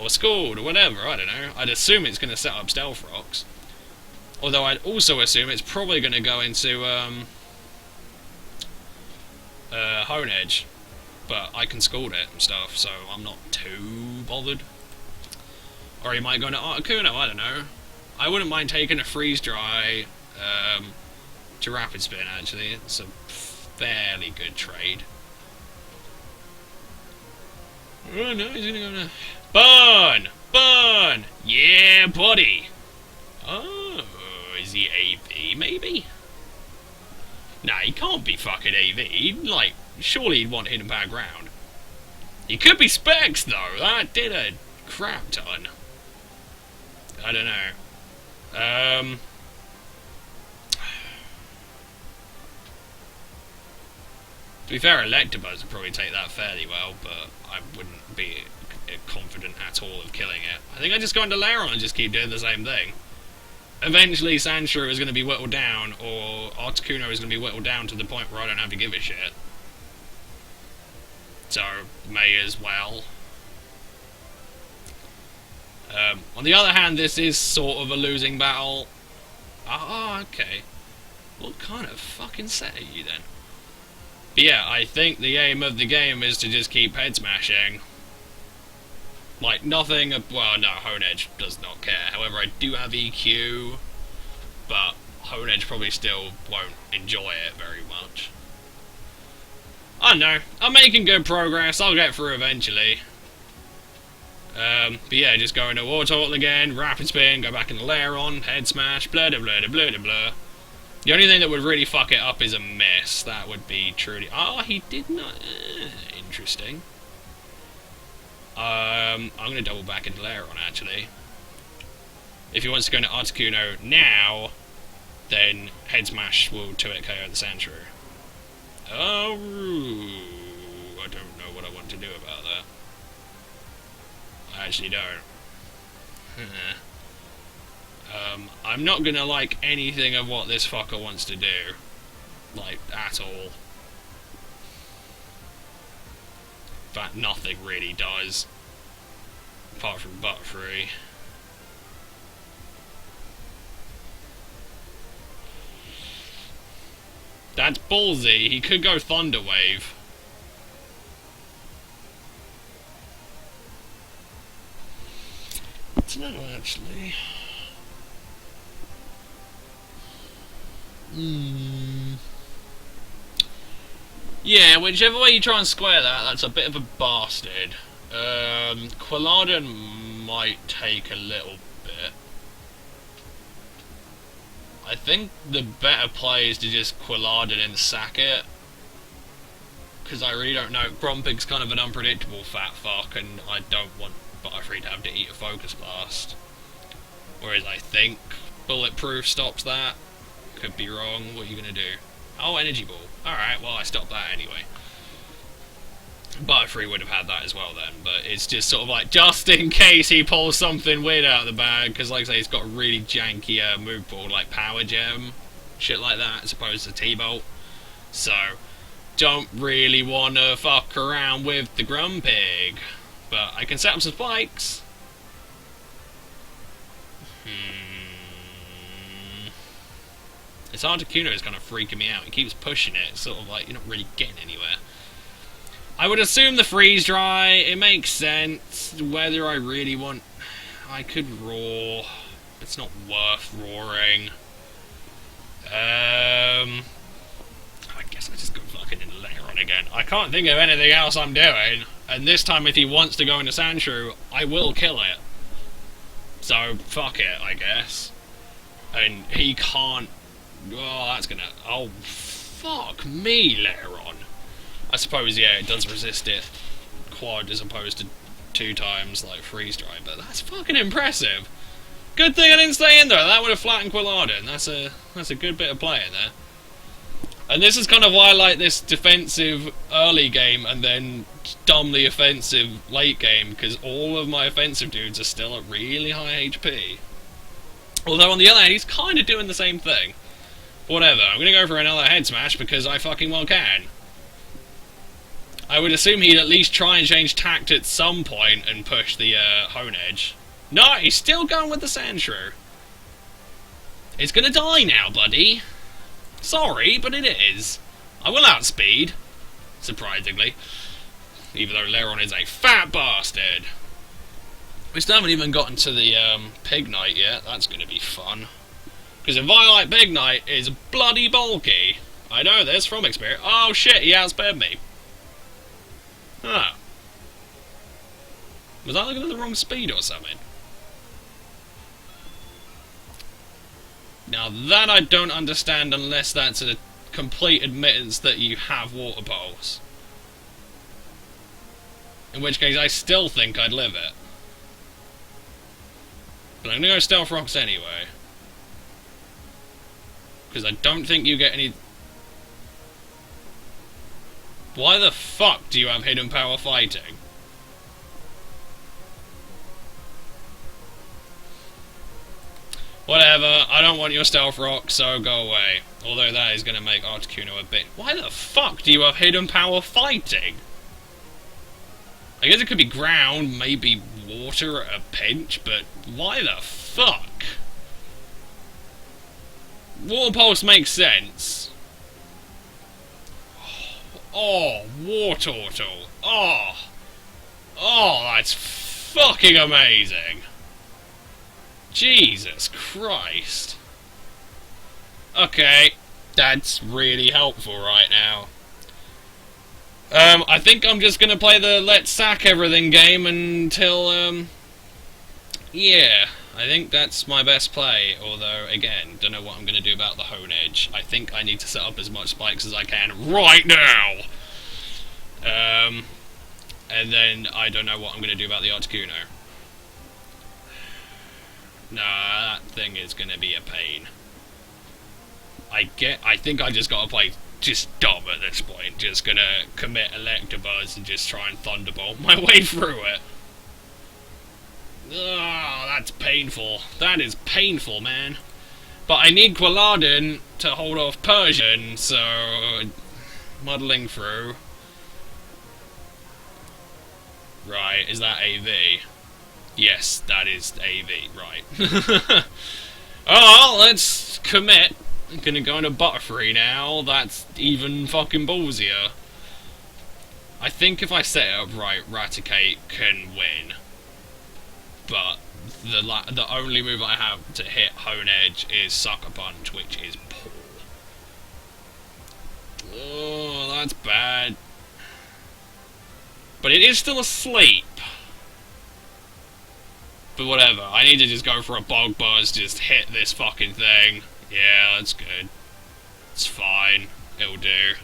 Or Scald, or whatever, I don't know. I'd assume it's going to set up Stealth Rocks. Although I'd also assume it's probably going to go into, Hone Edge. But I can Scald it and stuff, so I'm not too bothered. Or he might go into Articuno, I don't know. I wouldn't mind taking a Freeze Dry, to Rapid Spin, actually. It's a fairly good trade. Oh no, he's gonna go to... Burn! Burn! Yeah, buddy! Oh, is he AV, maybe? Nah, he can't be fucking AV. Like, surely he'd want Hidden Power Ground. He could be Specs, though. That did a crap ton. I don't know. To be fair, Electabuzz would probably take that fairly well, but I wouldn't be confident at all of killing it. I think I just go into Lairon and just keep doing the same thing. Eventually, Sandshrew is going to be whittled down, or Articuno is going to be whittled down to the point where I don't have to give a shit. So, may as well. On the other hand, this is sort of a losing battle. Ah, okay. What kind of fucking set are you then? But yeah, I think the aim of the game is to just keep head smashing. Like, nothing... Well, no, Hone Edge does not care. However, I do have EQ, but Hone Edge probably still won't enjoy it very much. I don't know. I'm making good progress. I'll get through eventually. But yeah, just go into War Turtle again, Rapid Spin, go back into Lairon, Head Smash, blah blah blah blah blah blah. The only thing that would really fuck it up is a miss. That would be truly... Oh, he did not... interesting. I'm going to double back into Lairon, actually. If he wants to go into Articuno now, then Head Smash will 2-hit KO the Sandshrew. Oh, I don't know what I want to do about that. I actually don't. I'm not gonna like anything of what this fucker wants to do. Like, at all. In fact, nothing really does. Apart from Butterfree. That's ballsy. He could go Thunder Wave. No, actually. Yeah, whichever way you try and square that, that's a bit of a bastard. Quilladin might take a little bit. I think the better play is to just Quilladin and sack it. Because I really don't know. Grumpig's kind of an unpredictable fat fuck, and I don't want Butterfree to have to eat a Focus Blast. Whereas I think Bulletproof stops that. Could be wrong. What are you going to do? Oh, Energy Ball. Alright, well I stopped that anyway. Butterfree would have had that as well then, but it's just sort of like, just in case he pulls something weird out of the bag, because like I say, he's got a really janky move ball, like Power Gem, shit like that, as opposed to T-Bolt. So, don't really want to fuck around with the Grumpig. But I can set up some spikes. This Articuno is kind of freaking me out. He keeps pushing it. It's sort of like you're not really getting anywhere. I would assume the Freeze Dry. It makes sense. Whether I really want... I could roar. It's not worth roaring. I guess I just go fucking into Lairon again. I can't think of anything else I'm doing. And this time, if he wants to go into Sandshrew, I will kill it. So, fuck it, I guess. And he can't... Oh, that's gonna... Oh, fuck me, Lairon. I suppose, yeah, it does resist it quad as opposed to 2 times, like, Freeze Dry, but that's fucking impressive. Good thing I didn't stay in there. That would have flattened Quilladin. That's a good bit of playing there. And this is kind of why I like this defensive early game and then dumbly offensive late game, because all of my offensive dudes are still at really high HP. Although on the other hand, he's kind of doing the same thing. Whatever, I'm going to go for another head smash because I fucking well can. I would assume he'd at least try and change tact at some point and push the Hone Edge. No, he's still going with the Sand Shrew. It's going to die now, buddy. Sorry, but it is. I will outspeed, surprisingly. Even though Leron is a fat bastard. We still haven't even gotten to the Pig Knight yet. That's going to be fun. Because a Violite Pig Knight is bloody bulky. I know this from experience. Oh shit, he outsped me. Huh. Was I looking at the wrong speed or something? Now that I don't understand unless that's a complete admittance that you have water pulse. In which case I still think I'd live it. But I'm gonna go Stealth Rocks anyway. Because I don't think you get any... Why the fuck do you have Hidden Power Fighting? Whatever, I don't want your Stealth Rock, so go away. Although that is going to make Articuno a bit... Why the fuck do you have Hidden Power Fighting? I guess it could be ground, maybe water at a pinch, but why the fuck? Water Pulse makes sense. Oh, War Turtle. Oh, that's fucking amazing. Jesus Christ. Okay, that's really helpful right now. I think I'm just gonna play the let's sack everything game until, yeah, I think that's my best play, although, again, don't know what I'm gonna do about the Hone Edge. I think I need to set up as much spikes as I can right now! And then I don't know what I'm gonna do about the Articuno. Nah, that thing is gonna be a pain. I think I just gotta play just dumb at this point. Just gonna commit Electabuzz and just try and Thunderbolt my way through it. Oh, that's painful. That is painful, man. But I need Quilladin to hold off Persian, so... muddling through. Right, is that AV? Yes, that is AV, right. Oh, let's commit. I'm gonna go into Butterfree now. That's even fucking ballsier. I think if I set it up right, Raticate can win. But the only move I have to hit Hone Edge is Sucker Punch, which is poor. Oh, that's bad. But it is still asleep. But whatever, I need to just go for a Bog Buzz, just hit this fucking thing. Yeah, that's good. It's fine. It'll do.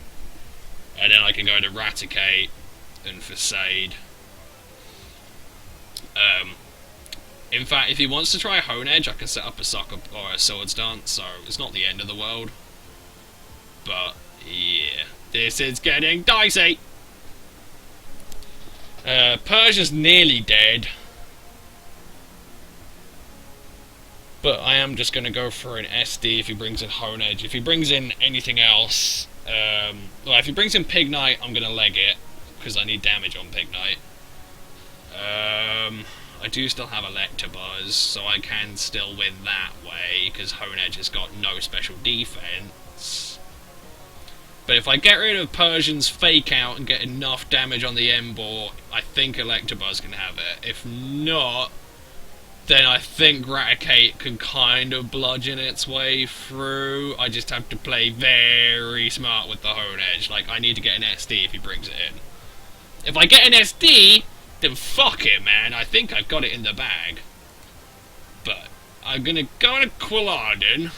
And then I can go to Raticate and Facade. In fact, if he wants to try Hone Edge, I can set up a Sucker or a Swords Dance, so it's not the end of the world. But yeah, this is getting dicey. Persia's nearly dead. But I am just going to go for an SD if he brings in Hone Edge. If he brings in anything else... well, if he brings in Pig Knight, I'm going to leg it. Because I need damage on Pig Knight. I do still have Electabuzz, so I can still win that way. Because Hone Edge has got no special defense. But if I get rid of Persian's Fake Out and get enough damage on the Emboar, I think Electabuzz can have it. If not... then I think Raticate can kind of bludgeon its way through. I just have to play very smart with the Hone Edge. Like, I need to get an SD if he brings it in. If I get an SD, then fuck it, man. I think I've got it in the bag. But I'm going to go on a Quilladin.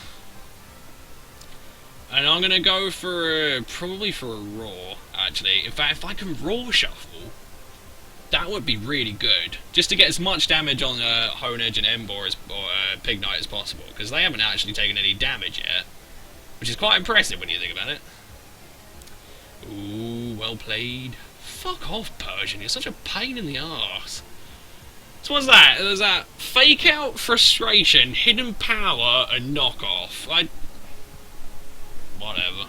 And I'm going to go for probably for a Roar, actually. In fact, if I can Roar Shuffle, that would be really good. Just to get as much damage on Hone Edge and Emboar or Pig Knight as possible. Because they haven't actually taken any damage yet. Which is quite impressive when you think about it. Ooh, well played. Fuck off, Persian. You're such a pain in the arse. So what's that? There's that fake out, frustration, hidden power, and knockoff. Whatever.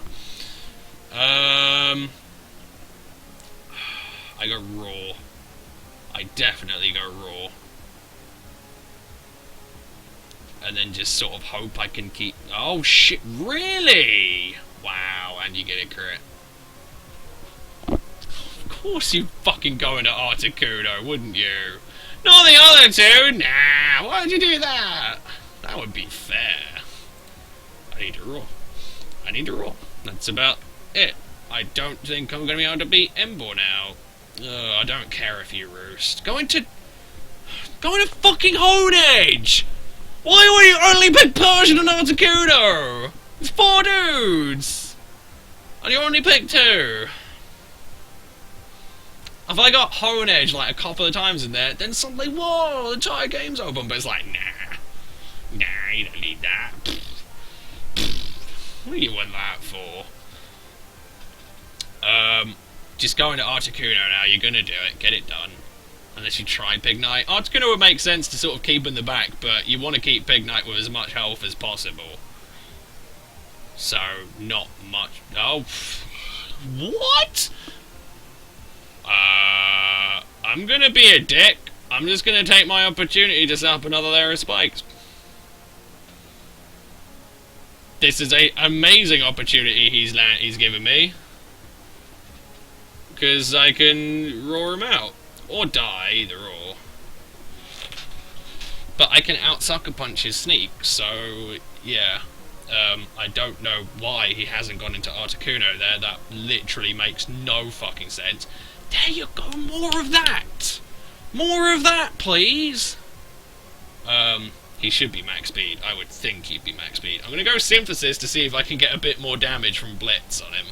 I go raw. I definitely go raw. And then just sort of hope I can keep... Oh shit, really? Wow, and you get a crit. Of course you fucking go into Articuno, wouldn't you? Not the other two! Nah, why'd you do that? That would be fair. I need to raw. I need to raw. That's about it. I don't think I'm going to be able to beat Ember now. I don't care if you roost. Go into fucking Honedge! Why would you only pick Persian and Articuno? It's 4 dudes! And you only picked 2. If I got Honedge like a couple of times in there, then suddenly, whoa, the entire game's open. But it's like, nah, you don't need that. What do you want that for? Just go into Articuno now. You're gonna do it. Get it done. Unless you try Pig Knight. Articuno would make sense to sort of keep in the back, but you want to keep Pig Knight with as much health as possible. So, not much. Oh, what? I'm gonna be a dick. I'm just gonna take my opportunity to set up another layer of spikes. This is an amazing opportunity he's given me. Because I can roar him out. Or die, either or. But I can out-sucker punch his sneak, so yeah. I don't know why he hasn't gone into Articuno there. That literally makes no fucking sense. There you go, more of that! More of that, please! He should be max speed. I would think he'd be max speed. I'm gonna go Synthesis to see if I can get a bit more damage from Blitz on him.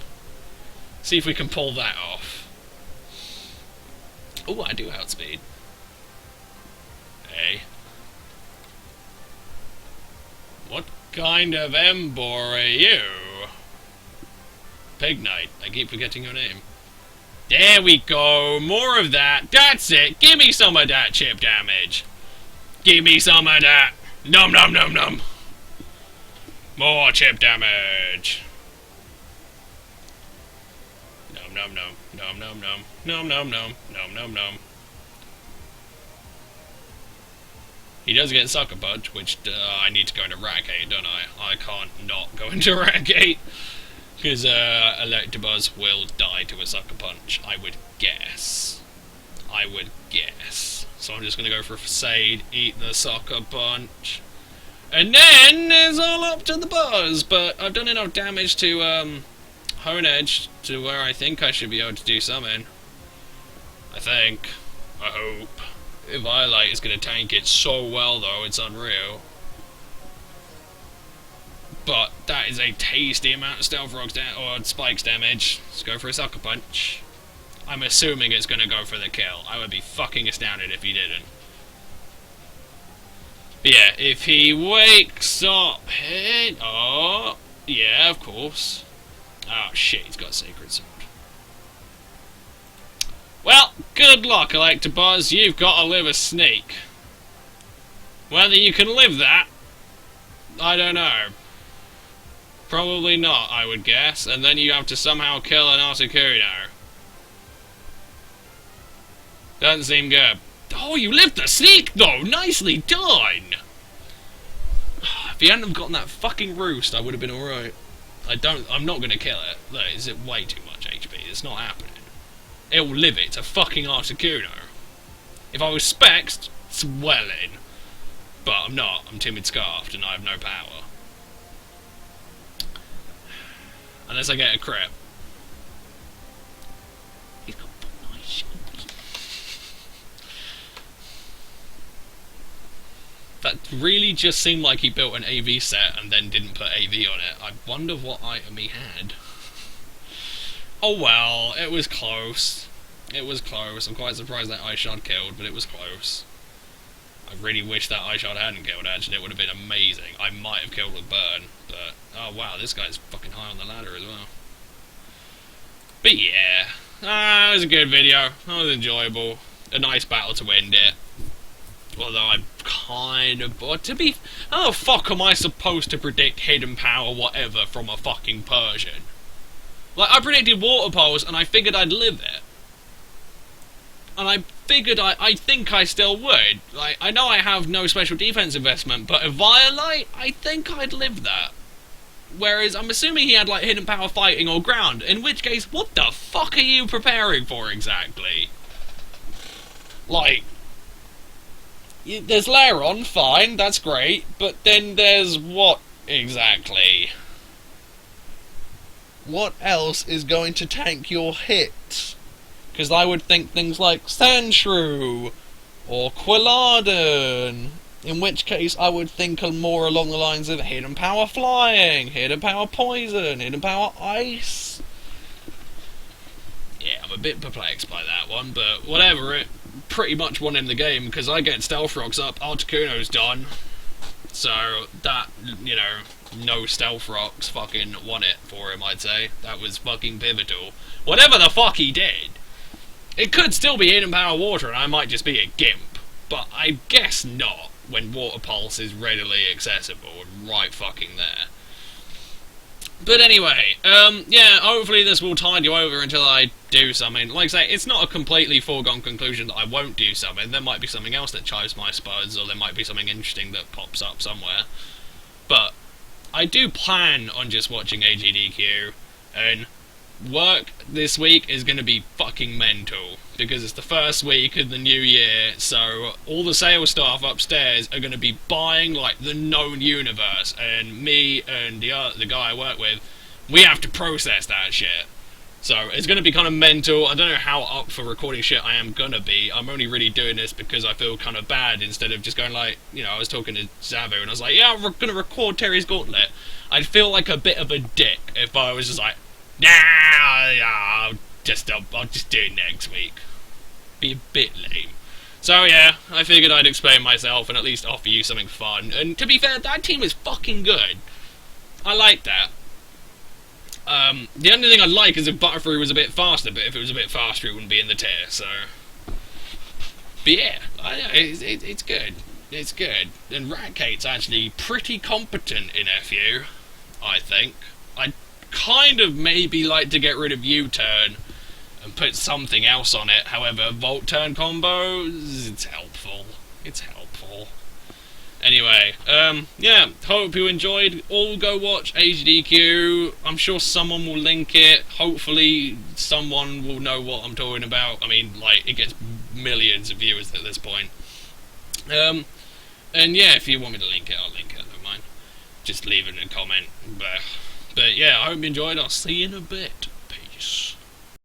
See if we can pull that off. Oh, I do outspeed. Hey. What kind of Ember are you? Pig Knight. I keep forgetting your name. There we go. More of that. That's it. Give me some of that chip damage. Give me some of that. Num num num num. More chip damage. Num num num. Num num num. Num num num. Num num num. He does get Sucker Punch, which I need to go into Rat Gate, don't I? I can't not go into Rat Gate. Because Electabuzz will die to a Sucker Punch, I would guess. I would guess. So I'm just going to go for a Facade, eat the Sucker Punch. And then it's all up to the Buzz. But I've done enough damage to Honedge to where I think I should be able to do something. I think. I hope. Violet is going to tank it so well, though, it's unreal. But that is a tasty amount of Stealth Rocks or Spikes damage. Let's go for a Sucker Punch. I'm assuming it's going to go for the kill. I would be fucking astounded if he didn't. But yeah, if he wakes up... Oh, yeah, of course. Oh, shit, he's got Sacred Sword. Well, good luck, Electabuzz. You've got to live a sneak. Whether you can live that, I don't know. Probably not, I would guess. And then you have to somehow kill an Articuno. Doesn't seem good. Oh, you lived the sneak, though! Nicely done! If he hadn't have gotten that fucking roost, I would have been alright. I'm not going to kill it. Look, it's way too much HP. It's not happening. It will live it. It's a fucking Articuno. If I was Spexed, it's well in. But I'm not. I'm Timid Scarfed and I have no power. Unless I get a crit. He's got nice shots. That really just seemed like he built an AV set and then didn't put AV on it. I wonder what item he had. Oh well, it was close. It was close. I'm quite surprised that Ice Shard killed, but it was close. I really wish that Ice Shard hadn't killed, actually. It would have been amazing. I might have killed with Burn, but... Oh wow, this guy's fucking high on the ladder as well. But yeah, it was a good video. It was enjoyable. A nice battle to end it. Although I'm kind of bored. How the fuck am I supposed to predict hidden power whatever from a fucking Persian? Like, I predicted water poles and I figured I'd live it. And I figured I think I still would. Like, I know I have no special defense investment, but a Violite, I think I'd live that. Whereas, I'm assuming he had, like, hidden power fighting or ground, in which case, what the fuck are you preparing for exactly? Like, there's Laron, fine, that's great, but then there's what exactly? What else is going to tank your hits? Because I would think things like Sandshrew or Quilladin, in which case I would think more along the lines of hidden power flying, hidden power poison, hidden power ice. Yeah, I'm a bit perplexed by that one, but whatever, it pretty much won him the game, because I get Stealth Rocks up, Articuno's done. So, that, you know, no Stealth Rocks fucking won it for him, I'd say. That was fucking pivotal. Whatever the fuck he did, it could still be hidden power water and I might just be a gimp, but I guess not when Water Pulse is readily accessible and right fucking there. But anyway, yeah, hopefully this will tide you over until I do something. Like I say, it's not a completely foregone conclusion that I won't do something. There might be something else that chives my spuds, or there might be something interesting that pops up somewhere. But I do plan on just watching AGDQ, and work this week is going to be fucking mental, because it's the first week of the new year, so all the sales staff upstairs are going to be buying, like, the known universe, and me and the guy I work with, we have to process that shit. So it's going to be kind of mental. I don't know how up for recording shit I am going to be. I'm only really doing this because I feel kind of bad, instead of just going like, you know, I was talking to Zavu and I was like, yeah, we're going to record Terry's Gauntlet. I'd feel like a bit of a dick if I was just like, nah, I'll just do it next week. Be a bit lame. So yeah, I figured I'd explain myself and at least offer you something fun. And to be fair, that team is fucking good. I like that. The only thing I'd like is if Butterfree was a bit faster, but if it was a bit faster it wouldn't be in the tier, so... But yeah, it's good. It's good. And Ratcate's actually pretty competent in FU, I think. I'd kind of maybe like to get rid of U-Turn and put something else on it. However, Volt-Turn combos, it's helpful. It's helpful. Anyway, yeah, hope you enjoyed. All go watch HDQ. I'm sure someone will link it. Hopefully someone will know what I'm talking about. I mean, like, it gets millions of viewers at this point. And yeah, if you want me to link it, I'll link it, I don't mind. Just leave it in a comment. But yeah, I hope you enjoyed. I'll see you in a bit.